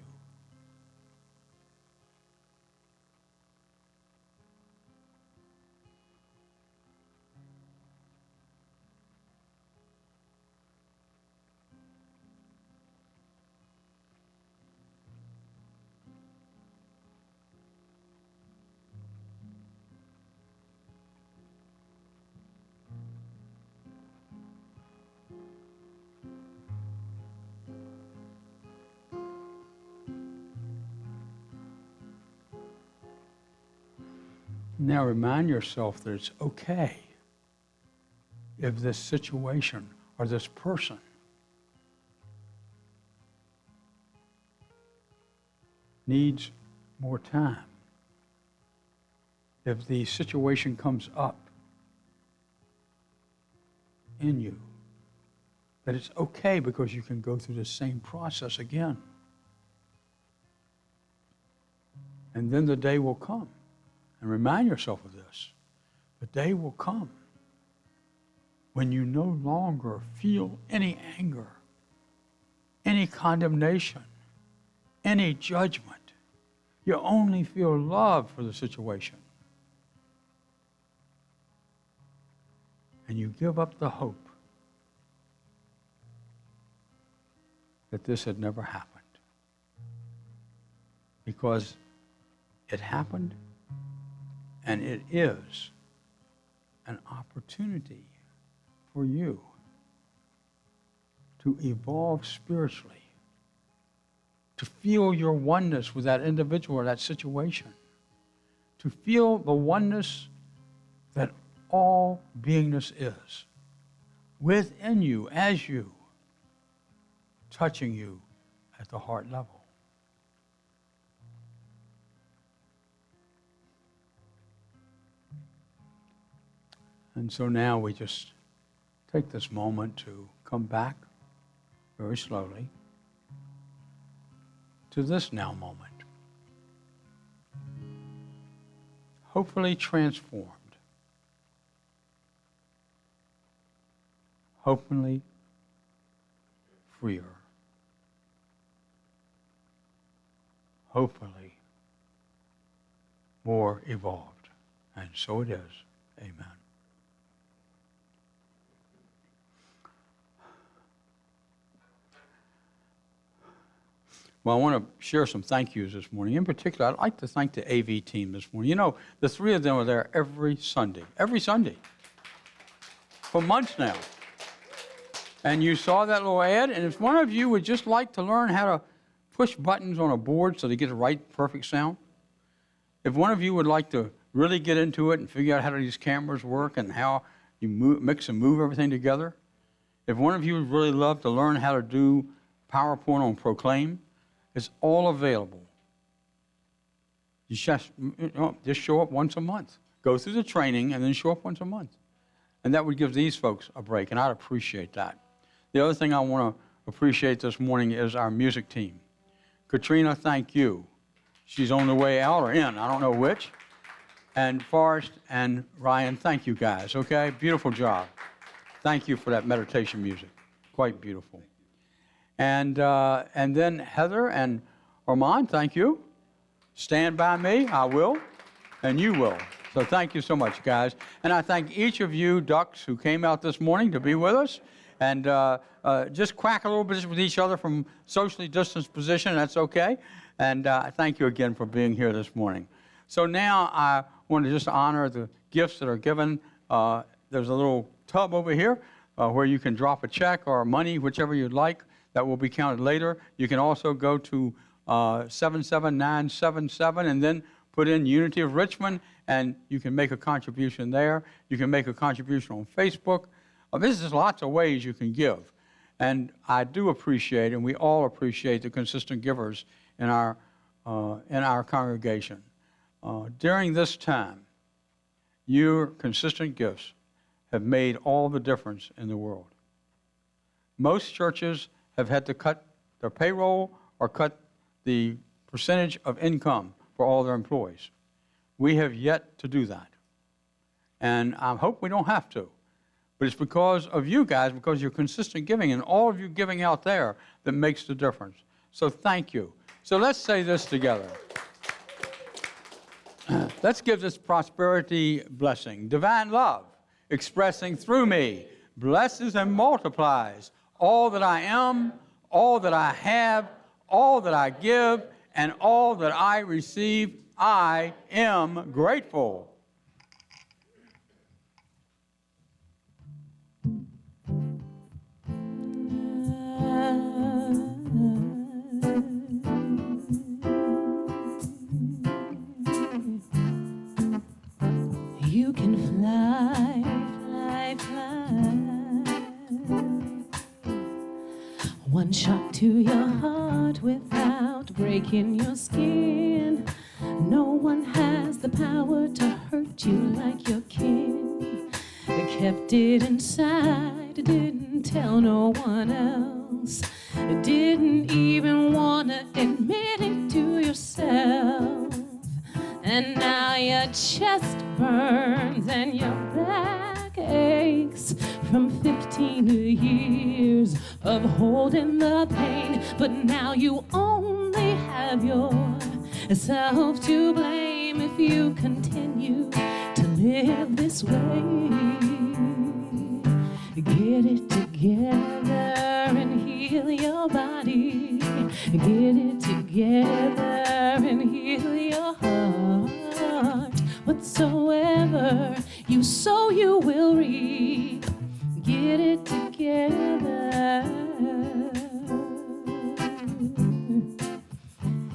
[SPEAKER 1] Now remind yourself that it's okay if this situation or this person needs more time. If the situation comes up in you, that it's okay because you can go through the same process again. And then the day will come. And remind yourself of this. The day will come when you no longer feel any anger, any condemnation, any judgment. You only feel love for the situation. And you give up the hope that this had never happened. Because it happened. And it is an opportunity for you to evolve spiritually, to feel your oneness with that individual or that situation, to feel the oneness that all beingness is within you, as you, touching you at the heart level. And so now we just take this moment to come back very slowly to this now moment. Hopefully transformed. Hopefully freer. Hopefully more evolved. And so it is. Amen. Well, I want to share some thank yous this morning. In particular, I'd like to thank the AV team this morning. You know, the three of them are there every Sunday, for months now. And you saw that little ad, and if one of you would just like to learn how to push buttons on a board so they get the right, perfect sound. If one of you would like to really get into it and figure out how these cameras work and how you mix and move everything together, if one of you would really love to learn how to do PowerPoint on Proclaim, it's all available. You just show up once a month. Go through the training and then show up once a month. And that would give these folks a break, and I'd appreciate that. The other thing I want to appreciate this morning is our music team. Katrina, thank you. She's on the way out or in, I don't know which. And Forrest and Ryan, thank you guys, okay? Beautiful job. Thank you for that meditation music. Quite beautiful. And then Heather and Armand, thank you. Stand by me, I will, and you will. So thank you so much, guys. And I thank each of you ducks who came out this morning to be with us. And just quack a little bit with each other from socially distanced position, that's okay. And thank you again for being here this morning. So now I want to just honor the gifts that are given. There's a little tub over here where you can drop a check or money, whichever you'd like. That will be counted later. You can also go to 77977 and then put in Unity of Richmond, and you can make a contribution there. You can make a contribution on Facebook. There's just lots of ways you can give. And I do appreciate, and we all appreciate, the consistent givers in our congregation. During this time, your consistent gifts have made all the difference in the world. Most churches have had to cut their payroll or cut the percentage of income for all their employees. We have yet to do that. And I hope we don't have to. But it's because of you guys, because of your consistent giving and all of you giving out there that makes the difference. So thank you. So let's say this together. Let's give this prosperity blessing. Divine love, expressing through me, blesses and multiplies all that I am, all that I have, all that I give, and all that I receive. I am grateful.
[SPEAKER 3] You can fly, fly, fly. One shot to your heart without breaking your skin. No one has the power to hurt you like your kin. Kept it inside, didn't tell no one else. Didn't even wanna admit it to yourself. And now your chest burns and your back aches from 15 years of holding the pain. But now you only have yourself to blame if you continue to live this way. Get it together and heal your body. Get it together and heal your heart. Whatsoever you sow, you will reap. Get it together.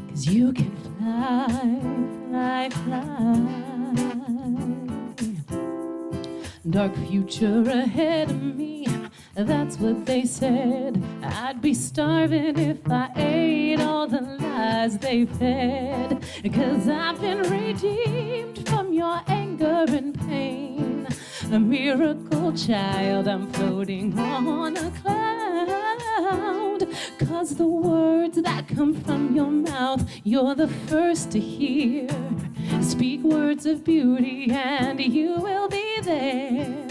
[SPEAKER 3] 'Cause you can fly, fly, fly. Dark future ahead of me, that's what they said. I'd be starving if I ate all the lies they fed. 'Cause I've been redeemed from your anger and pain. A miracle child, I'm floating on a cloud. 'Cause the words that come from your mouth, you're the first to hear. Speak words of beauty and you will be there.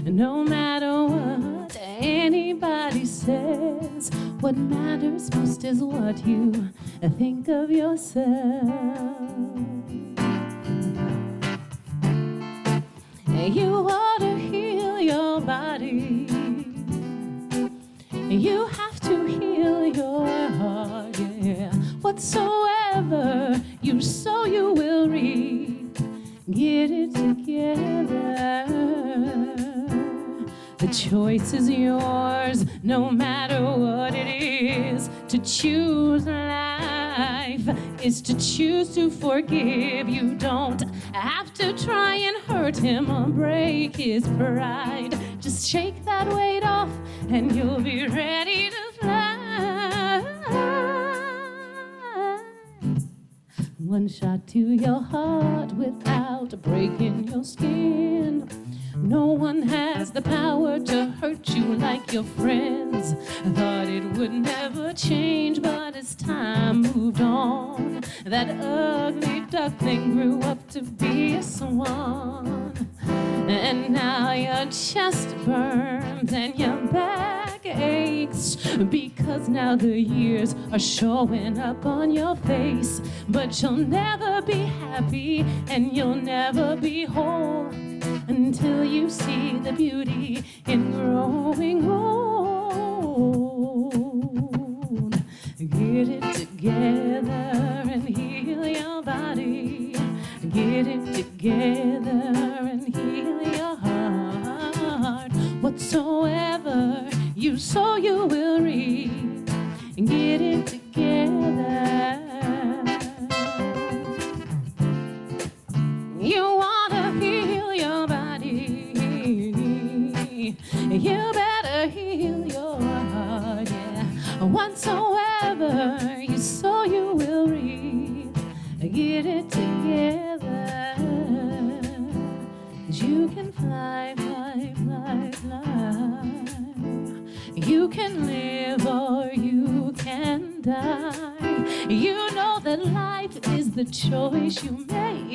[SPEAKER 3] No matter what anybody says, what matters most is what you think of yourself. You ought to heal your body. You have to heal your heart, yeah. Whatsoever you sow, you will reap. Get it together. The choice is yours, no matter what it is. is to choose life, is to choose to forgive. You don't have to try and hurt him or break his pride. Just shake that weight off and you'll be ready to fly. One shot to your heart without breaking your skin. No one has the power to hurt you like your friends. Thought it would never change, but as time moved on, that ugly duckling grew up to be a swan. And now your chest burns and your back aches, because now the years are showing up on your face. But you'll never be happy and you'll never be whole until you see the beauty in growing old. Get it together and heal your body. Get it together and heal your heart. Whatsoever you sow, you will reap. Get it together. You wanna heal your body, you better heal your heart, yeah. Whatsoever you sow, you will reap. Get it together. 'Cause you can fly, fly, fly, fly. You can live or you can die. You know that life is the choice you make.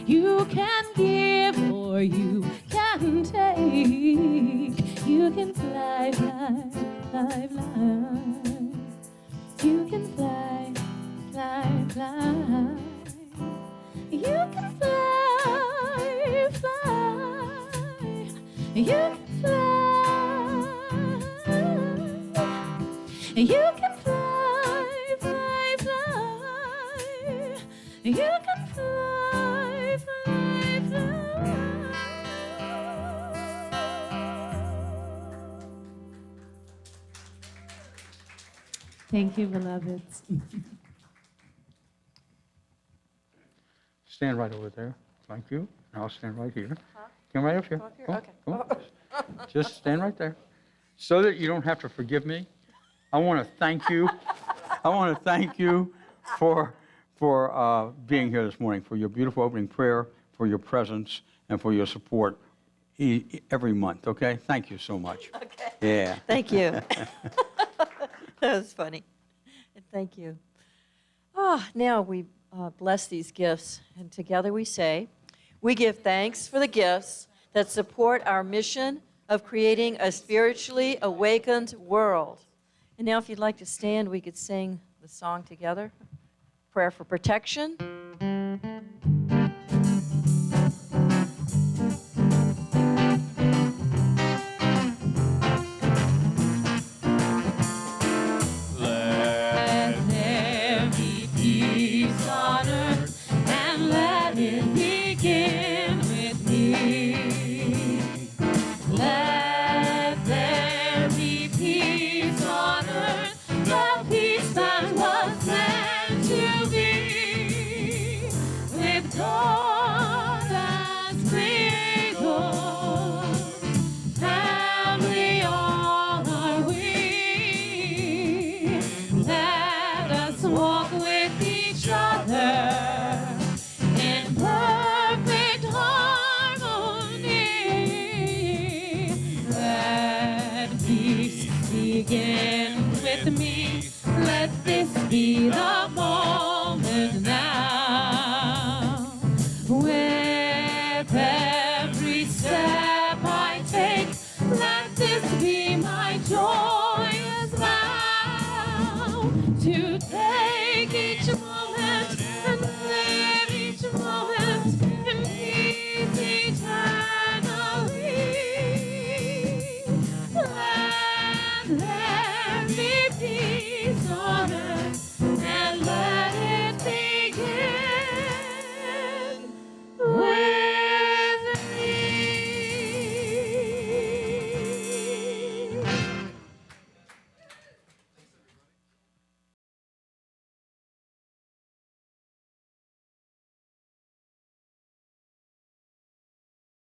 [SPEAKER 3] You can give or you can take. You can fly, fly, fly, fly. You can fly, fly, fly. You can fly, fly. You can fly. You can fly, fly, fly. You can fly, fly, fly. Thank you, beloveds.
[SPEAKER 1] Stand right over there. Thank you. And I'll stand right here. Come right up here.
[SPEAKER 2] Okay.
[SPEAKER 1] Come on. Just stand right there. So that you don't have to forgive me, I want to thank you. I want to thank you for being here this morning, for your beautiful opening prayer, for your presence, and for your support every month, okay? Thank you so much.
[SPEAKER 2] Okay.
[SPEAKER 1] Yeah.
[SPEAKER 2] Thank you. That was funny. Thank you. Now we bless these gifts, and together we say, we give thanks for the gifts that support our mission of creating a spiritually awakened world. And now if you'd like to stand, we could sing the song together. Prayer for protection.
[SPEAKER 3] Let there be peace on earth, and let it begin with me. Let there be peace on earth, the peace that was meant to be, with God.